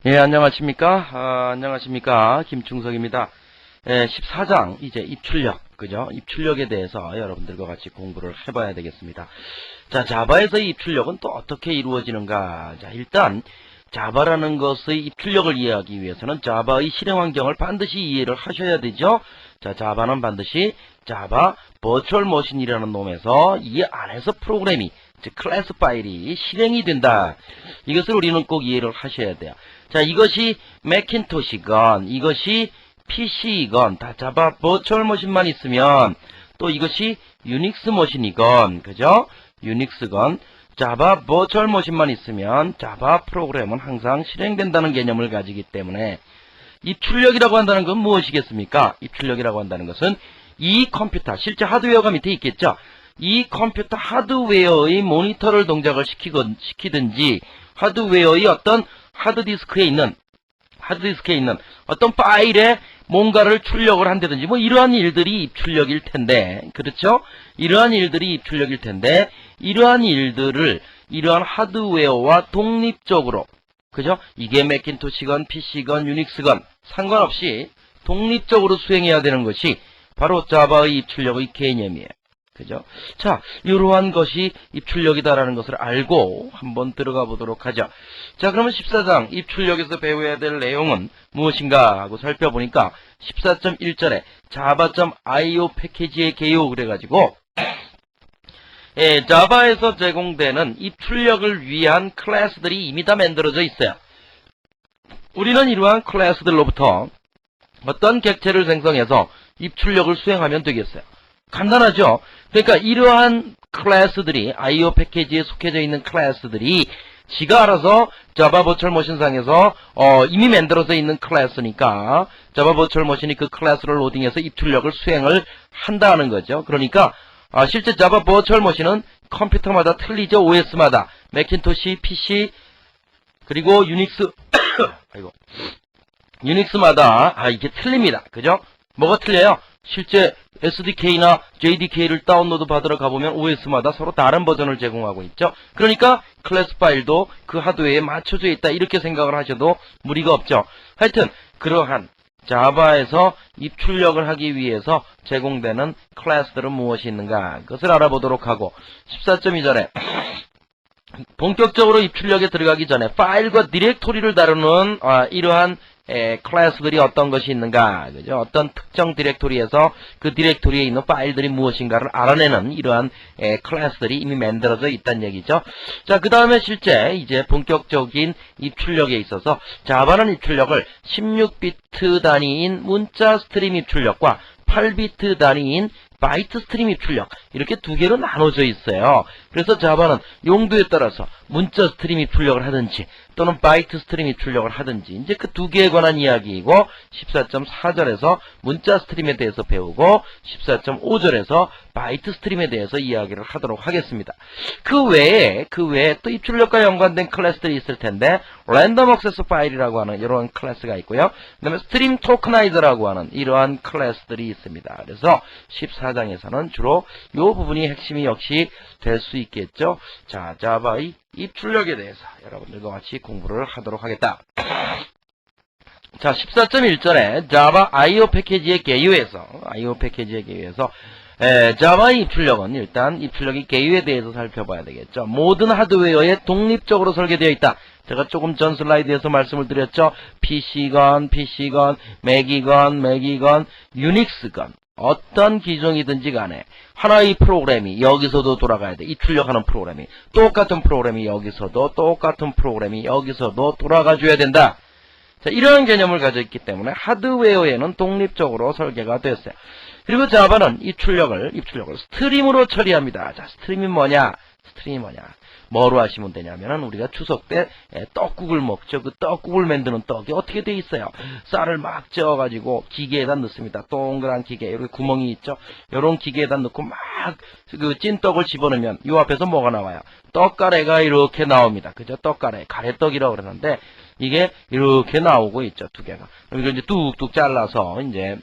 예, 안녕하십니까? 안녕하십니까? 김충석입니다. 14장, 이제 입출력, 그죠? 입출력에 대해서 여러분들과 같이 공부를 해봐야 되겠습니다. 자, 자바에서의 입출력은 또 어떻게 이루어지는가? 자, 일단, 자바라는 것의 입출력을 이해하기 위해서는 자바의 실행 환경을 반드시 이해를 하셔야 되죠? 자, 자바는 반드시 자바 버추얼 머신이라는 놈에서 이 안에서 프로그램이, 즉 클래스 파일이 실행이 된다. 이것을 우리는 꼭 이해를 하셔야 돼요. 자, 이것이 매킨토시건, 이것이 PC이건, 다 자바 버추얼 머신만 있으면, 또 이것이 유닉스 머신이건, 그죠? 유닉스건, 자바 버추얼 머신만 있으면 자바 프로그램은 항상 실행된다는 개념을 가지기 때문에 입출력이라고 한다는 건 무엇이겠습니까? 입출력이라고 한다는 것은 이 컴퓨터, 실제 하드웨어가 밑에 있겠죠? 이 컴퓨터 하드웨어의 모니터를 동작을 시키든지 하드웨어의 어떤 하드디스크에 있는 어떤 파일에 뭔가를 출력을 한다든지 뭐 이러한 일들이 입출력일 텐데, 그렇죠? 이러한 일들이 입출력일 텐데, 이러한 일들을 이러한 하드웨어와 독립적으로, 그죠? 이게 매킨토시건 PC건 유닉스건 상관없이 독립적으로 수행해야 되는 것이 바로 자바의 입출력의 개념이에요. 그죠? 자, 이러한 것이 입출력이다라는 것을 알고 한번 들어가 보도록 하죠. 자, 그러면 14장 입출력에서 배워야 될 내용은 무엇인가 하고 살펴보니까 14.1절에 java.io 패키지의 개요 그래가지고 자바에서 제공되는 입출력을 위한 클래스들이 이미 다 만들어져 있어요. 우리는 이러한 클래스들로부터 어떤 객체를 생성해서 입출력을 수행하면 되겠어요. 간단하죠? 그러니까 이러한 클래스들이 IO 패키지에 속해져 있는 클래스들이 지가 알아서 자바 버추얼 머신상에서 이미 만들어져 있는 클래스니까 자바 버추얼 머신이 그 클래스를 로딩해서 입출력을 수행을 한다는 거죠. 그러니까 실제 자바 버추얼 머신은 컴퓨터마다 틀리죠. OS마다 매킨토시, PC 그리고 유닉스 아이고 유닉스마다 이게 틀립니다. 그죠? 뭐가 틀려요? 실제 SDK나 JDK를 다운로드 받으러 가보면 OS마다 서로 다른 버전을 제공하고 있죠. 그러니까 클래스 파일도 그 하드웨어에 맞춰져 있다 이렇게 생각을 하셔도 무리가 없죠. 하여튼 그러한 자바에서 입출력을 하기 위해서 제공되는 클래스들은 무엇이 있는가 그것을 알아보도록 하고 14.2절에 본격적으로 입출력에 들어가기 전에 파일과 디렉토리를 다루는 이러한 클래스들이 어떤 것이 있는가, 그죠? 어떤 특정 디렉토리에서 그 디렉토리에 있는 파일들이 무엇인가를 알아내는 이러한 클래스들이 이미 만들어져 있다는 얘기죠. 자, 그 다음에 실제 이제 본격적인 입출력에 있어서 자바는 입출력을 16비트 단위인 문자 스트림 입출력과 8비트 단위인 바이트 스트림 입출력 이렇게 두 개로 나눠져 있어요. 그래서 자바는 용도에 따라서 문자 스트림 입출력을 하든지 또는 바이트 스트림 입출력을 하든지 이제 그 두 개에 관한 이야기이고 14.4절에서 문자 스트림에 대해서 배우고 14.5절에서 바이트 스트림에 대해서 이야기를 하도록 하겠습니다. 그 외에 또 입출력과 연관된 클래스들이 있을 텐데 랜덤 액세스 파일이라고 하는 이러한 클래스가 있고요. 그 다음에 스트림 토크나이저라고 하는 이러한 클래스들이 있습니다. 그래서 14장에서는 주로 이 부분이 핵심이 역시 될 수 있겠죠. 자, 자바의 입출력에 대해서 여러분들과 같이 공부를 하도록 하겠다. 자, 14.1절에 자바 IO 패키지의 개요에서 자바의 입출력은 일단 입출력의 개요에 대해서 살펴봐야 되겠죠. 모든 하드웨어에 독립적으로 설계되어 있다. 제가 조금 전 슬라이드에서 말씀을 드렸죠. PC건, 맥이건, 유닉스건 어떤 기종이든지 간에 하나의 프로그램이 여기서도 돌아가야 돼. 입출력하는 프로그램이 똑같은 프로그램이 여기서도 돌아가줘야 된다. 자, 이러한 개념을 가지고 있기 때문에 하드웨어에는 독립적으로 설계가 됐어요. 그리고 자바는 입출력을 스트림으로 처리합니다. 자, 스트림이 뭐냐? 뭐로 하시면 되냐면은 우리가 추석 때 떡국을 먹죠. 그 떡국을 만드는 떡이 어떻게 돼 있어요? 쌀을 막 쪄가지고 기계에다 넣습니다. 동그란 기계, 이렇게 구멍이 있죠. 이런 기계에다 넣고 막 그 찐떡을 집어넣으면 이 앞에서 뭐가 나와요? 떡가래가 이렇게 나옵니다. 그죠? 떡가래, 가래떡이라고 그러는데 이게 이렇게 나오고 있죠. 두 개가. 그럼 이걸 이제 뚝뚝 잘라서 이제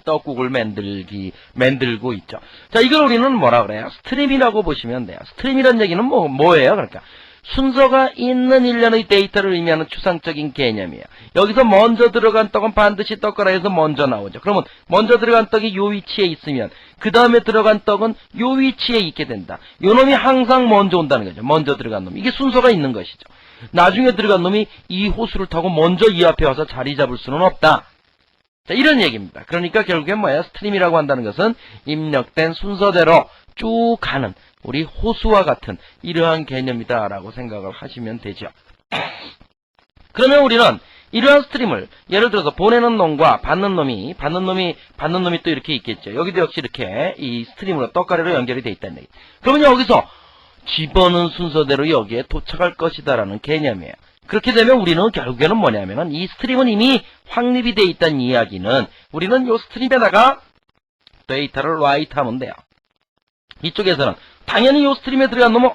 떡국을 만들고 있죠. 자, 이걸 우리는 뭐라 그래요? 스트림이라고 보시면 돼요. 스트림이라는 얘기는 뭐예요? 그러니까 순서가 있는 일련의 데이터를 의미하는 추상적인 개념이에요. 여기서 먼저 들어간 떡은 반드시 떡가락에서 먼저 나오죠. 그러면 먼저 들어간 떡이 요 위치에 있으면 그 다음에 들어간 떡은 요 위치에 있게 된다. 요 놈이 항상 먼저 온다는 거죠. 먼저 들어간 놈. 이게 순서가 있는 것이죠. 나중에 들어간 놈이 이 호수를 타고 먼저 이 앞에 와서 자리 잡을 수는 없다. 자, 이런 얘기입니다. 그러니까 결국엔 뭐야? 스트림이라고 한다는 것은 입력된 순서대로 쭉 가는 우리 호수와 같은 이러한 개념이다라고 생각을 하시면 되죠. 그러면 우리는 이러한 스트림을 예를 들어서 보내는 놈과 받는 놈이 또 이렇게 있겠죠. 여기도 역시 이렇게 이 스트림으로 떡가래로 연결이 돼 있다는 얘기. 그러면 여기서 집어넣은 순서대로 여기에 도착할 것이다라는 개념이에요. 그렇게 되면 우리는 결국에는 뭐냐면은 이 스트림은 이미 확립이 돼 있다는 이야기는 우리는 이 스트림에다가 데이터를 라이트하면 돼요. 이쪽에서는 당연히 이 스트림에 들어간 놈은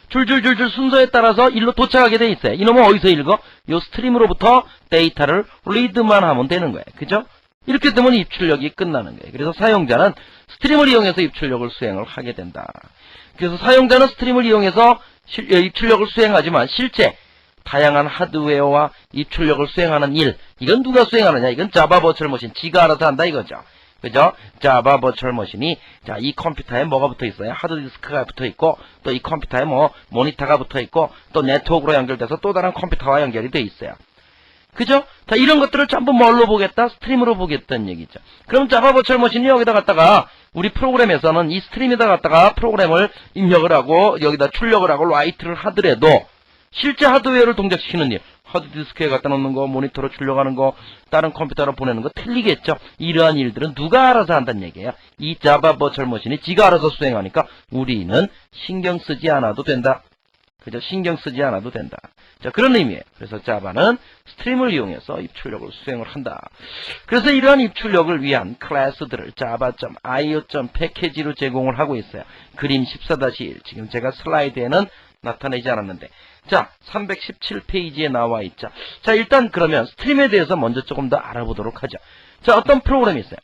줄줄줄줄 순서에 따라서 일로 도착하게 돼 있어요. 이놈은 어디서 읽어? 이 스트림으로부터 데이터를 리드만 하면 되는 거예요. 그죠? 이렇게 되면 입출력이 끝나는 거예요. 그래서 사용자는 스트림을 이용해서 입출력을 수행을 하게 된다. 그래서 사용자는 스트림을 이용해서 입출력을 수행하지만 실제 다양한 하드웨어와 입출력을 수행하는 일, 이건 누가 수행하느냐? 이건 자바 버추얼 머신, 지가 알아서 한다 이거죠. 그죠? 자바 버추얼 머신이, 자, 이 컴퓨터에 뭐가 붙어 있어요? 하드디스크가 붙어 있고, 또 이 컴퓨터에 뭐, 모니터가 붙어 있고, 또 네트워크로 연결돼서 또 다른 컴퓨터와 연결이 돼 있어요. 그죠? 자, 이런 것들을 전부 뭘로 보겠다? 스트림으로 보겠다는 얘기죠. 그럼 자바 버추얼 머신이 여기다 갖다가, 우리 프로그램에서는 이 스트림에다 갖다가 프로그램을 입력을 하고, 여기다 출력을 하고, 라이트를 하더라도, 실제 하드웨어를 동작시키는 일, 하드디스크에 갖다 놓는 거, 모니터로 출력하는 거, 다른 컴퓨터로 보내는 거 틀리겠죠. 이러한 일들은 누가 알아서 한다는 얘기예요. 이 자바 버추얼 머신이 지가 알아서 수행하니까 우리는 신경 쓰지 않아도 된다. 그죠? 신경 쓰지 않아도 된다. 자, 그런 의미예요. 그래서 자바는 스트림을 이용해서 입출력을 수행을 한다. 그래서 이러한 입출력을 위한 클래스들을 java.io.package로 제공을 하고 있어요. 그림 14-1. 지금 제가 슬라이드에는 나타내지 않았는데. 자, 317페이지에 나와 있죠. 자, 일단 그러면 스트림에 대해서 먼저 조금 더 알아보도록 하죠. 자, 어떤 프로그램이 있어요.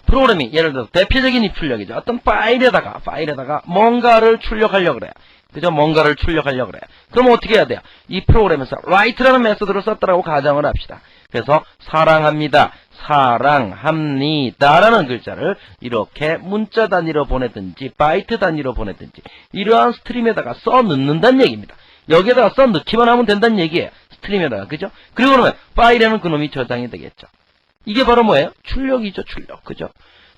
프로그램이 예를 들어서 대표적인 입출력이죠. 어떤 파일에다가 뭔가를 출력하려고 그래요. 그죠? 뭔가를 출력하려고 그래요. 그럼 어떻게 해야 돼요? 이 프로그램에서 write라는 메소드를 썼다라고 가정을 합시다. 그래서 사랑합니다, 사랑합니다라는 글자를 이렇게 문자 단위로 보내든지 바이트 단위로 보내든지 이러한 스트림에다가 써 넣는다는 얘기입니다. 여기에다가 써 넣기만 하면 된다는 얘기예요. 스트림에다가. 그죠? 그리고 그러면 파일에는 그놈이 저장이 되겠죠. 이게 바로 뭐예요? 출력이죠. 출력. 그죠?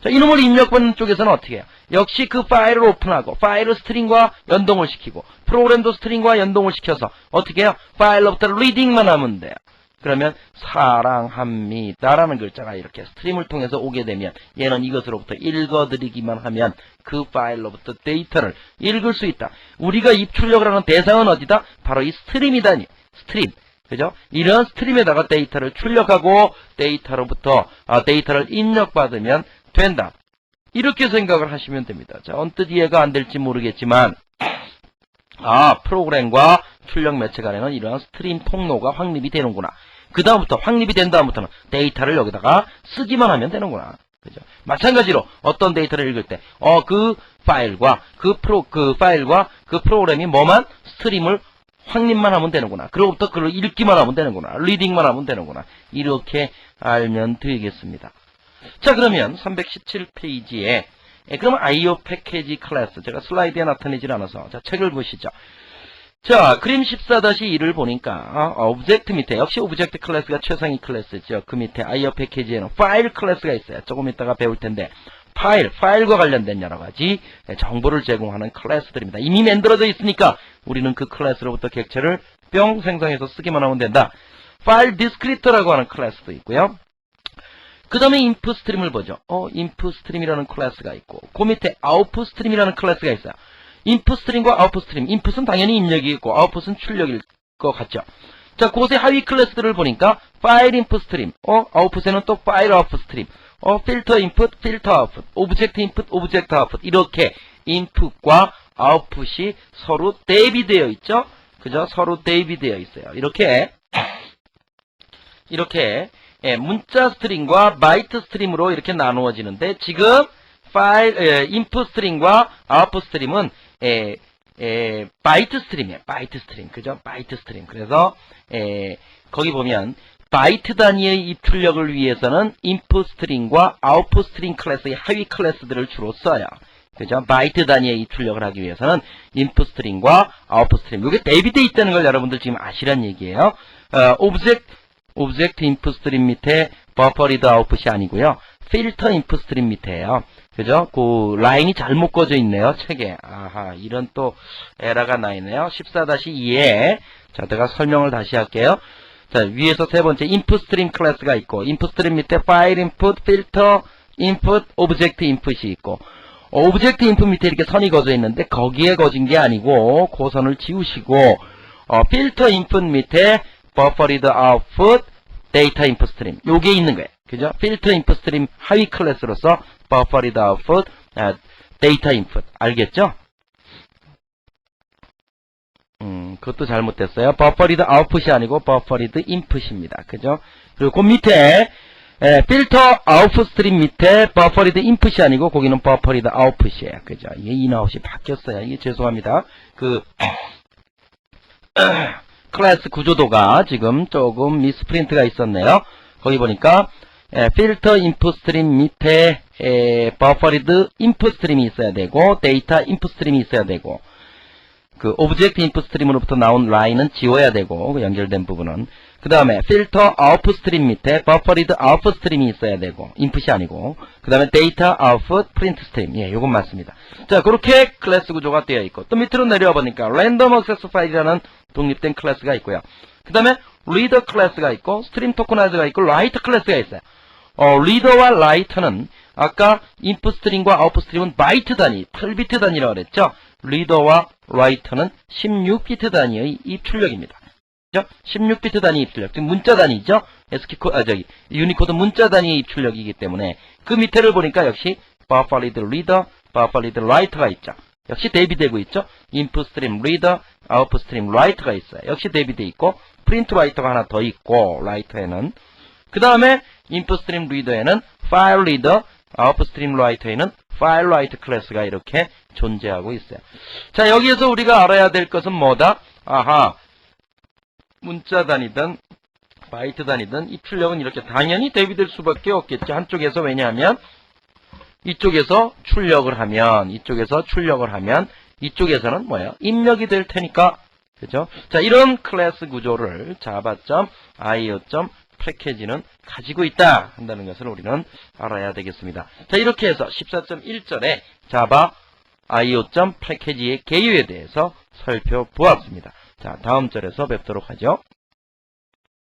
자, 이놈을 입력받는 쪽에서는 어떻게 해요? 역시 그 파일을 오픈하고 파일을 스트링과 연동을 시키고 프로그램도 스트링과 연동을 시켜서 어떻게 해요? 파일로부터 리딩만 하면 돼요. 그러면 사랑합니다라는 글자가 이렇게 스트림을 통해서 오게 되면 얘는 이것으로부터 읽어드리기만 하면 그 파일로부터 데이터를 읽을 수 있다. 우리가 입출력을 하는 대상은 어디다? 바로 이 스트림이다니. 스트림. 그죠? 이런 스트림에다가 데이터를 출력하고 데이터로부터 데이터를 입력받으면 된다. 이렇게 생각을 하시면 됩니다. 자, 언뜻 이해가 안 될지 모르겠지만 프로그램과 출력 매체 간에는 이러한 스트림 통로가 확립이 되는구나. 그 다음부터 확립이 된 다음부터는 데이터를 여기다가 쓰기만 하면 되는구나. 그죠? 마찬가지로 어떤 데이터를 읽을 때 그 파일과 그 프로그램이 뭐만 스트림을 확립만 하면 되는구나. 그로부터 그걸 읽기만 하면 되는구나. 리딩만 하면 되는구나. 이렇게 알면 되겠습니다. 자, 그러면 317페이지에 그러면 IO 패키지 클래스, 제가 슬라이드에 나타내질 않아서 자, 책을 보시죠. 자, 그림 14-2를 보니까 오브젝트 밑에 역시 오브젝트 클래스가 최상위 클래스죠. 그 밑에 IO 패키지에는 파일 클래스가 있어요. 조금 이따가 배울 텐데 파일과 관련된 여러 가지 정보를 제공하는 클래스들입니다. 이미 만들어져 있으니까 우리는 그 클래스로부터 객체를 뿅 생성해서 쓰기만 하면 된다. 파일 디스크립터라고 하는 클래스도 있고요. 그 다음에 인풋 스트림을 보죠. 인풋 스트림이라는 클래스가 있고, 그 밑에 아웃풋 스트림이라는 클래스가 있어요. 인풋 스트림과 아웃풋 스트림. 인풋은 당연히 입력이 있고, 아웃풋은 출력일 것 같죠. 자, 그곳의 하위 클래스들을 보니까, 파일 인풋 스트림, 아웃풋에는 또 파일 아웃풋 스트림, 필터 인풋, 필터 아웃풋, 오브젝트 인풋, 오브젝트 아웃풋. 이렇게 인풋과 아웃풋이 서로 대비되어 있죠. 그죠? 서로 대비되어 있어요. 이렇게 문자 스트림과 바이트 스트림으로 이렇게 나누어지는데 지금 파일 인풋 스트림과 아웃풋 스트림은 바이트 스트림이에요. 바이트 스트림. 그죠? 바이트 스트림. 그래서, 거기 보면, 바이트 단위의 입출력을 위해서는 인풋 스트링과 아웃풋 스트링 클래스의 하위 클래스들을 주로 써요. 그죠? 바이트 단위의 입출력을 하기 위해서는 인풋 스트링과 아웃풋 스트링. 이게 대비되어 있다는 걸 여러분들 지금 아시란 얘기예요. 오브젝트 인풋 스트림 밑에 버퍼 리드 아웃풋이 아니고요. 필터 인풋 스트림 밑에요. 그죠? 그 라인이 잘못 꺼져 있네요. 책에. 아하, 이런 또 에러가 나 있네요. 14-2에 자, 제가 설명을 다시 할게요. 자, 위에서 세 번째 인풋 스트림 클래스가 있고 인풋 스트림 밑에 파일 인풋, 필터 인풋, 오브젝트 인풋이 있고 오브젝트 인풋 밑에 이렇게 선이 거져 있는데 거기에 거진 게 아니고 그 선을 지우시고 필터 인풋 밑에 버퍼 리드 아웃풋, 데이터 인풋 스트림 요게 있는 거예요. 그죠? 필터 인풋 스트림 하위 클래스로서 버퍼 리드 아웃풋, 데이터 인풋 알겠죠? 그것도 잘못됐어요. 버퍼 리드 아웃풋이 아니고 버퍼 리드 인풋입니다. 그죠? 그리고 그 밑에 필터 아웃풋 스트림 밑에 버퍼 리드 인풋이 아니고 거기는 버퍼 리드 아웃풋이에요. 그죠? 이게 인아웃이 바뀌었어요. 이게 죄송합니다. 그 클래스 구조도가 지금 조금 미스프린트가 있었네요. 거기 보니까 필터 인풋 스트림 밑에 버퍼 리드 인풋 스트림이 있어야 되고 데이터 인풋 스트림이 있어야 되고 그 오브젝트 인풋 스트림으로부터 나온 라인은 지워야 되고 그 연결된 부분은 그 다음에 필터 아웃풋 스트림 밑에 버퍼 리드 아웃풋 스트림이 있어야 되고 인풋이 아니고 그 다음에 데이터 아웃풋 프린트 스트림 예, 요건 맞습니다. 자, 그렇게 클래스 구조가 되어 있고 또 밑으로 내려와 보니까 랜덤 액세스 파일이라는 독립된 클래스가 있고요. 그 다음에 리더 클래스가 있고 스트림 토커나이저가 있고 라이터 클래스가 있어요. 리더와 라이터는 아까 인풋 스트림과 아웃풋 스트림은 바이트 단위, 8비트 단위라고 그랬죠. 리더와 라이터는 16비트 단위의 입출력입니다. 그죠? 16비트 단위 입출력. 지금 문자 단위죠? 유니코드 문자 단위의 입출력이기 때문에 그 밑에를 보니까 역시 버퍼 리드 리더, 버퍼 리드 라이터가 있죠. 역시 대비되고 있죠. 인풋 스트림 리더, 아웃풋 스트림 라이터가 있어요. 역시 대비되어 있고 프린트 라이터가 하나 더 있고 라이터에는 그 다음에 인풋 스트림 리더에는 파일 리더, 아웃풋 스트림 라이터에는 파일 라이터 클래스가 이렇게 존재하고 있어요. 자, 여기에서 우리가 알아야 될 것은 뭐다? 아하, 문자 단위든 바이트 단위든 입출력은 이렇게 당연히 대비될 수밖에 없겠죠. 한쪽에서 왜냐하면 이쪽에서 출력을 하면 이쪽에서는 뭐예요? 입력이 될 테니까. 그죠? 자, 이런 클래스 구조를 java.io. 패키지는 가지고 있다 한다는 것을 우리는 알아야 되겠습니다. 자, 이렇게 해서 14.1절에 java io. 패키지의 개요에 대해서 살펴보았습니다. 자, 다음 절에서 뵙도록 하죠.